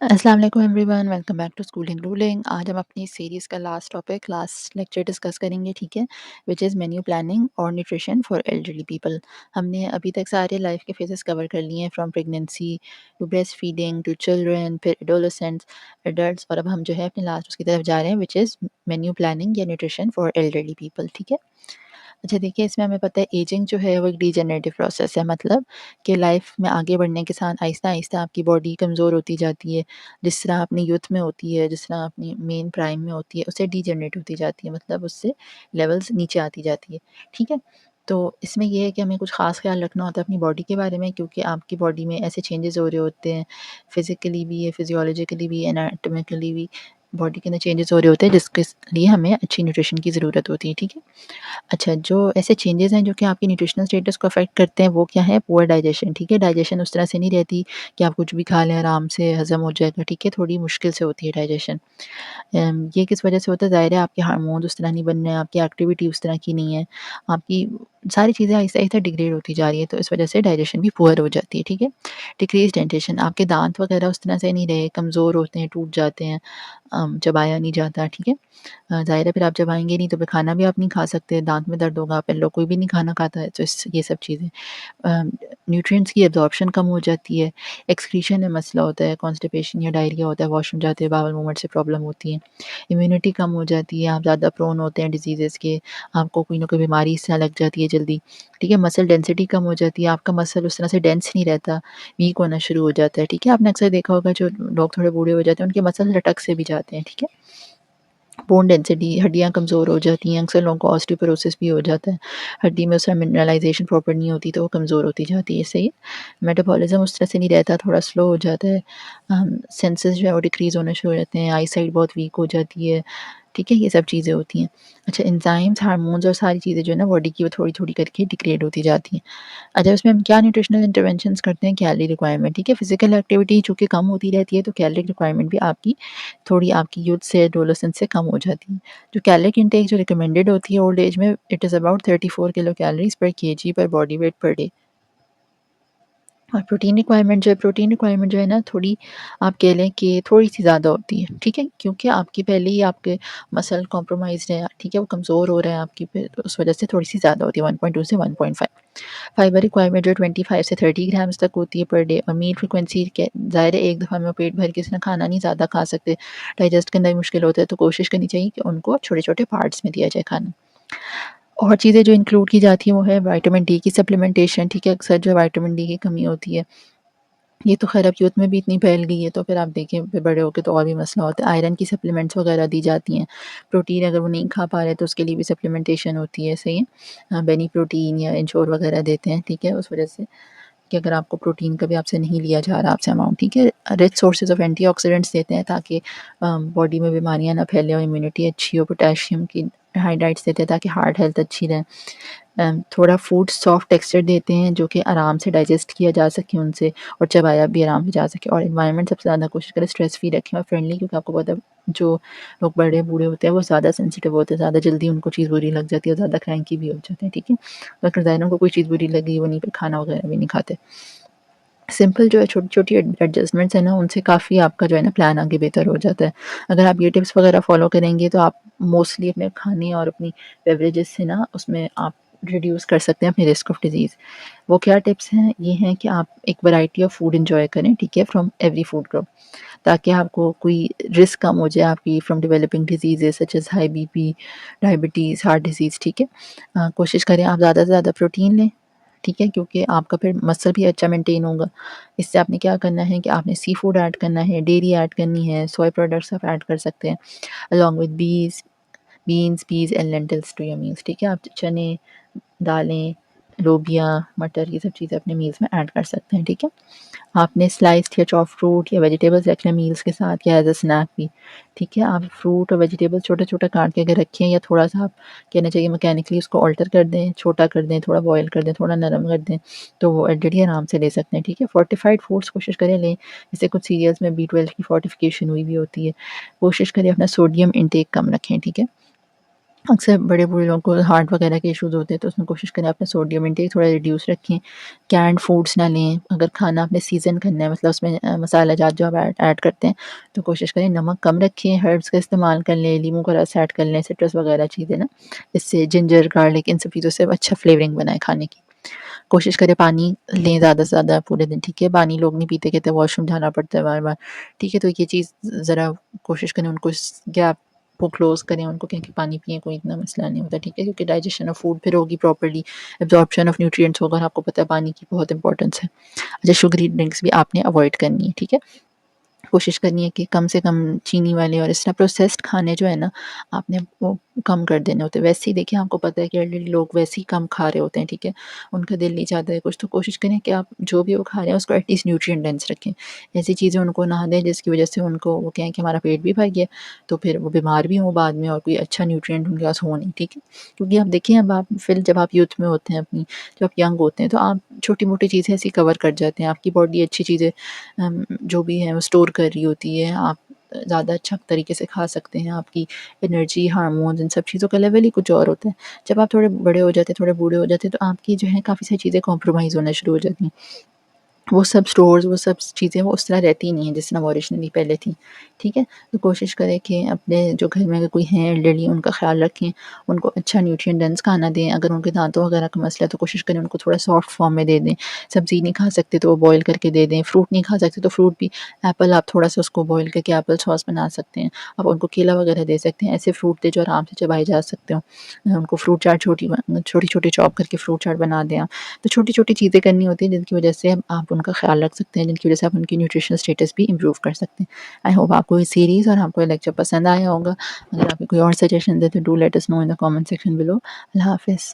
अस्सलाम वालेकुम everyone, welcome back to schooling ruling. आज हम अपनी सीरीज़ का last topic last lecture discuss करेंगे, ठीक है, विच इज़ मेन्यू प्लानिंग और न्यूट्रिशन फॉर एल्डरली पीपल। हमने अभी तक सारे लाइफ के फेजेस कवर कर लिए हैं, from pregnancy to breast feeding to children, फिर एडोलसेंट्स, एडल्ट्स, और अब हम जो है अपने लास्ट उसकी तरफ जा रहे हैं, विच इज़ मेन्यू प्लानिंग या न्यूट्रिशन फॉर एल्डरली पीपल, ठीक है। अच्छा देखिए, इसमें हमें पता है एजिंग जो है वो एक डीजेनरेटिव प्रोसेस है, मतलब कि लाइफ में आगे बढ़ने के साथ आहिस्ता-आहिस्ता आपकी बॉडी कमज़ोर होती जाती है। जिस तरह अपनी यूथ में होती है, जिस तरह अपनी मेन प्राइम में होती है, उससे डीजेनरेट होती जाती है, मतलब उससे लेवल्स नीचे आती जाती है, ठीक है। तो इसमें ये है कि हमें कुछ ख़ास ख़्याल रखना होता है अपनी बॉडी के बारे में, क्योंकि आपकी बॉडी में ऐसे चेंजेज़ हो रहे होते हैं, फिज़िकली भी, फिज़ियोलॉजिकली भी, एनाटॉमिकली भी बॉडी के अंदर चेंजेज़ हो रहे होते हैं, जिसके लिए हमें अच्छी न्यूट्रिशन की ज़रूरत होती है, ठीक है। अच्छा, जो ऐसे चेंजेज़ हैं जो कि आपकी न्यूट्रिशनल स्टेटस को अफ़ेक्ट करते हैं, वो क्या है? पुअर डाइजेशन, ठीक है। डाइजेशन उस तरह से नहीं रहती कि आप कुछ भी खा लें आराम से हज़म हो जाएगा, ठीक है। थोड़ी मुश्किल से होती है डाइजेशन। ये किस वजह से होता है? ज़ाहिर है आपके हार्मोन्स उस तरह नहीं बन रहे हैं, आपकी एक्टिविटी उस तरह की नहीं है, आपकी सारी चीज़ें आहिस्ता-आहिस्ता डिग्रेड होती जा रही है, तो इस वजह से डाइजेशन भी पुअर हो जाती है, ठीक है। डिक्रीज़ डेंटेशन, आपके दाँत वगैरह उस तरह से नहीं रहे, कमज़ोर होते हैं, टूट जाते हैं, चबाया नहीं जाता, ठीक है। ज़ाहिर है फिर आप चबाएँगे नहीं तो फिर खाना भी आप नहीं खा सकते, दाँत में दर्द होगा, पहले कोई भी नहीं खाना खाता है, तो इस ये सब चीज़ें। न्यूट्रिएंट्स की एब्ज़ॉर्प्शन कम हो जाती है, एक्सक्रीशन में मसला होता है, कॉन्स्टिपेशन या डायरिया होता है, वॉशरूम जाते हुए बाउल मूवमेंट से प्रॉब्लम होती है, इम्यूनिटी कम हो जाती है, आप ज़्यादा प्रोन होते हैं डिजीज़ेज़ के, आपको कोई ना कोई बीमारी इससे लग जाती है जल्दी, ठीक है। मसल डेंसिटी कम हो जाती है, आपका मसल उस तरह से डेंस नहीं रहता, वीक होना शुरू हो जाता है, ठीक है। आपने अक्सर देखा होगा जो लोग थोड़े बूढ़े हो जाते हैं, उनके मसल लटक से भी जाते हैं, ठीक है। बोन डेंसिटी, हड्डियाँ कमज़ोर हो जाती हैं, अक्सर लोगों को ऑस्टियोपोरोसिस भी हो जाता है। हड्डी में उस तरह मिनरलाइज़ेशन प्रॉपर नहीं होती तो वो कमज़ोर होती जाती है, सही है। मेटाबॉलिज़्म उस तरह से नहीं रहता, थोड़ा स्लो हो जाता है। सेंसेस जो है वो डिक्रीज़ होने शुरू हो जाते हैं, आई साइट बहुत वीक हो जाती है, ठीक है, ये सब चीज़ें होती हैं। अच्छा, एंजाइम्स, हार्मोन्स और सारी चीज़ें जो है ना बॉडी की वो थोड़ी-थोड़ी करके डिग्रेड होती जाती हैं। अच्छा, उसमें हम क्या न्यूट्रिशनल इंटरवेंशंस करते हैं? कैलोरी रिक्वायरमेंट, ठीक है। फिज़िकल एक्टिविटी चूँकि कम होती रहती है तो कैलोरी रिक्वायरमेंट भी आपकी थोड़ी आपकी यूथ से एडोलेसेंस से कम हो जाती है। जो कैलोरिक इंटेक जो रिकमेंडेड होती है ओल्ड एज में, it is about 34 kilo calories पर केजी पर बॉडी वेट पर डे। और प्रोटीन रिक्वायरमेंट जो है ना, थोड़ी आप कह लें कि थोड़ी-सी ज़्यादा होती है, ठीक है? क्योंकि आपकी पहले ही आपके मसल कॉम्प्रोमाइज़्ड है, ठीक है? वो कमज़ोर हो रहे हैं आपकी, फिर उस वजह से थोड़ी-सी ज़्यादा होती है, 1.2 से 1.5। फाइबर रिक्वायरमेंट जो 25 से 30 ग्राम्स तक होती है पर डे। और मील फ्रीक्वेंसी के ज़ाहिर है एक दफ़ा में पेट भर के इतना खाना नहीं ज़्यादा खा सकते, डाइजेस्ट करना भी मुश्किल होता है, तो कोशिश करनी चाहिए कि उनको छोटे-छोटे पार्ट्स में दिया जाए खाना। और चीज़ें जो इंक्लूड की जाती हैं वो है विटामिन डी की सप्लीमेंटेशन, ठीक है? अक्सर जो है विटामिन डी की कमी होती है। ये तो ख़ैर अब यूथ में भी इतनी फैल गई है, तो फिर आप देखें फिर बड़े होके तो और भी मसला होता है। आयरन की सप्लीमेंट्स वगैरह दी जाती हैं। प्रोटीन अगर वो नहीं खा पा रहे तो उसके लिए भी सप्लीमेंटेशन होती है, सही है। बेनी प्रोटीन या इंश्योर वगैरह देते हैं, ठीक है? उस वजह से कि अगर आपको प्रोटीन कभी आपसे नहीं लिया जा रहा आपसे अमाउंट, ठीक है। रिच सोर्सेज़ ऑफ एंटीऑक्सीडेंट्स देते हैं ताकि बॉडी में बीमारियाँ ना फैलें और इम्यूनिटी अच्छी हो। पोटेशियम की हाई डाइट्स देते हैं ताकि हार्ट हेल्थ अच्छी रहे। थोड़ा फूड सॉफ्ट टेक्सचर देते हैं जो कि आराम से डाइजेस्ट किया जा सके उनसे, और चबाया भी आराम से जा सके। और एनवायरनमेंट सबसे ज़्यादा कोशिश करें स्ट्रेस फ्री रखें और फ्रेंडली, क्योंकि आपको पता है जो लोग बड़े बूढ़े होते हैं वो ज़्यादा सेंसिटिव होते हैं, ज़्यादा जल्दी उनको चीज़ बुरी लग जाती है और ज़्यादा क्रैंकी भी हो जाते हैं, ठीक है। तो अगर ज़ाहिर है उनको कोई चीज़ बुरी लगी, वो नहीं फिर खाना वगैरह भी नहीं खाते। सिंपल जो है छोटी-छोटी एडजस्टमेंट्स हैं ना, उनसे काफ़ी आपका जो है ना प्लान आगे बेहतर हो जाता है। अगर आप ये टिप्स वगैरह फ़ॉलो करेंगे तो आप मोस्टली अपने खाने और अपनी बेवरेजेस से ना उसमें आप रिड्यूस कर सकते हैं अपनी रिस्क ऑफ डिज़ीज़। वो क्या टिप्स हैं? ये हैं कि आप एक वैरायटी ऑफ फूड एन्जॉय करें, ठीक है, फ्रॉम एवरी फूड ग्रुप, ताकि आपको कोई रिस्क कम हो जाए आपकी from developing diseases such as high BP, diabetes, heart disease, ठीक है। कोशिश करें आप ज़्यादा से ज़्यादा प्रोटीन लें, ठीक है, क्योंकि आपका फिर मसल भी अच्छा मेंटेन होगा। इससे आपने क्या करना है कि आपने सी फूड ऐड करना है, डेयरी ऐड करनी है, सोया प्रोडक्ट्स आप ऐड कर सकते हैं, along with beans, peas and lentils to your meals, ठीक है। आप चने, दालें, लोबिया, मटर, ये सब चीज़ें अपने मील्स में ऐड कर सकते हैं, ठीक है। आपने स्लाइस्ड या चॉप्ड फ्रूट या वेजिटेबल्स रखना मील्स के साथ या एज़ अ स्नैक भी, ठीक है। आप फ्रूट और वेजिटेबल्स छोटा-छोटा काट के अगर रखें, या थोड़ा-सा आप कहना चाहिए मैकेनिकली उसको अल्टर कर दें, छोटा कर दें, थोड़ा बॉयल कर दें, थोड़ा नरम कर दें, तो वो एलरेडी आराम से ले सकते हैं, ठीक है। फोर्टिफाइड फूड्स कोशिश करें लें, जैसे कुछ सीरियल्स में B12 की फोर्टिफिकेशन हुई भी होती है। कोशिश करें अपना सोडियम इंटेक कम रखें, ठीक है। अक्सर बड़े-बूढ़े लोगों को हार्ट वगैरह के इश्यूज़ होते हैं, तो उसमें कोशिश करें अपना सोडियम इंटेक थोड़ा रिड्यूस रखें। कैन्ड फूड्स ना लें, अगर खाना आपने सीज़न करना है मतलब उसमें मसाला जात जो आप ऐड करते हैं, तो कोशिश करें नमक कम रखें, हर्ब्स का इस्तेमाल कर लें, नींबू का रस ऐड कर लें, सिट्रस वगैरह चीज़ें ना, इससे जिंजर, गार्लिक इन सब चीज़ों से अच्छा फ्लेवरिंग बनाएँ खाने की। कोशिश करें पानी लें ज़्यादा से ज़्यादा पूरे दिन, ठीक है? पानी लोग नहीं पीते, कहते हैं वॉशरूम जाना पड़ता है बार-बार, ठीक है? तो ये चीज़ ज़रा कोशिश करें उनको इस गैप को क्लोज़ करें, उनको कहें कि पानी पिएँ, कोई इतना मसला नहीं होता, ठीक है? क्योंकि डाइजेशन ऑफ फूड फिर होगी प्रॉपर्ली, एब्ज़ॉर्प्शन ऑफ न्यूट्रिएंट्स होगा और आपको पता है पानी की बहुत इंपॉर्टेंस है। अच्छा, शुगरी ड्रिंक्स भी आपने अवॉइड करनी है, ठीक है? कोशिश करनी है कि कम से कम चीनी वाले और इस तरह प्रोसेस्ड खाने जो है ना, आपने वो कम कर देने होते हैं। वैसे ही देखिए आपको पता है कि एल्डरली लोग वैसे ही कम खा रहे होते हैं, ठीक है? उनका दिल नहीं चाहता है कुछ, तो कोशिश करें कि आप जो भी वो खा रहे हैं उसको एटलीस्ट न्यूट्रिएंट डेंस रखें। ऐसी चीज़ें उनको ना दें जिसकी वज़ह से उनको वो कहें कि हमारा पेट भी भर गया, तो फिर वो बीमार भी हों बाद में और कोई अच्छा न्यूट्रिएंट उनके पास हो नहीं, ठीक है? क्योंकि आप देखिए अब आप फिर जब आप यूथ में होते हैं अपनी, जब आप यंग होते हैं, तो आप छोटी-मोटी चीज़ें ऐसी कवर कर जाते हैं। आपकी बॉडी अच्छी चीज़ें जो भी है वो स्टोर कर रही होती है, आप ज़्यादा अच्छा तरीके से खा सकते हैं, आपकी एनर्जी, हार्मोन्स इन सब चीज़ों का लेवल ही कुछ और होता है। जब आप थोड़े बड़े हो जाते हैं, थोड़े बूढ़े हो जाते हैं, तो आपकी जो है काफ़ी सारी चीज़ें कॉम्प्रोमाइज़ होना शुरू हो जाती हैं। वो सब स्टोर्स, वो सब चीज़ें वो उस तरह रहती नहीं हैं जिस तरह वो ओरिजिनली पहले थी, ठीक है? तो कोशिश करें कि अपने जो घर में अगर कोई हैं एल्डरली उनका ख़्याल रखें, उनको अच्छा न्यूट्रिएंट डेंस खाना दें। अगर उनके दाँतों वगैरह का मसला है तो कोशिश करें उनको थोड़ा सॉफ्ट फॉर्म में दे दें। सब्ज़ी नहीं खा सकते तो वो बॉयल करके दे दें, फ्रूट नहीं खा सकते तो फ्रूट भी एप्पल आप थोड़ा-सा उसको बॉयल करके एप्पल सॉस बना सकते हैं। आप उनको केला वगैरह दे सकते हैं, ऐसे फ्रूट दें जो आराम से चबाए जा सकते हों। उनको फ्रूट चाट छोटी-छोटी चॉप करके फ्रूट चाट बना दें आप। तो छोटी-छोटी चीज़ें करनी होती हैं जिनकी वजह से आप उनका ख़्याल रख सकते हैं, जिनकी वजह से आप उनकी न्यूट्रिशनल स्टेटस भी इम्प्रूव कर सकते हैं। आई होप आपको ये सीरीज़ और आपको ये लेक्चर पसंद आया होगा। अगर आपके कोई और सजेशंस हैं तो do let us know in the comment section below. अल्लाह हाफ़िज़।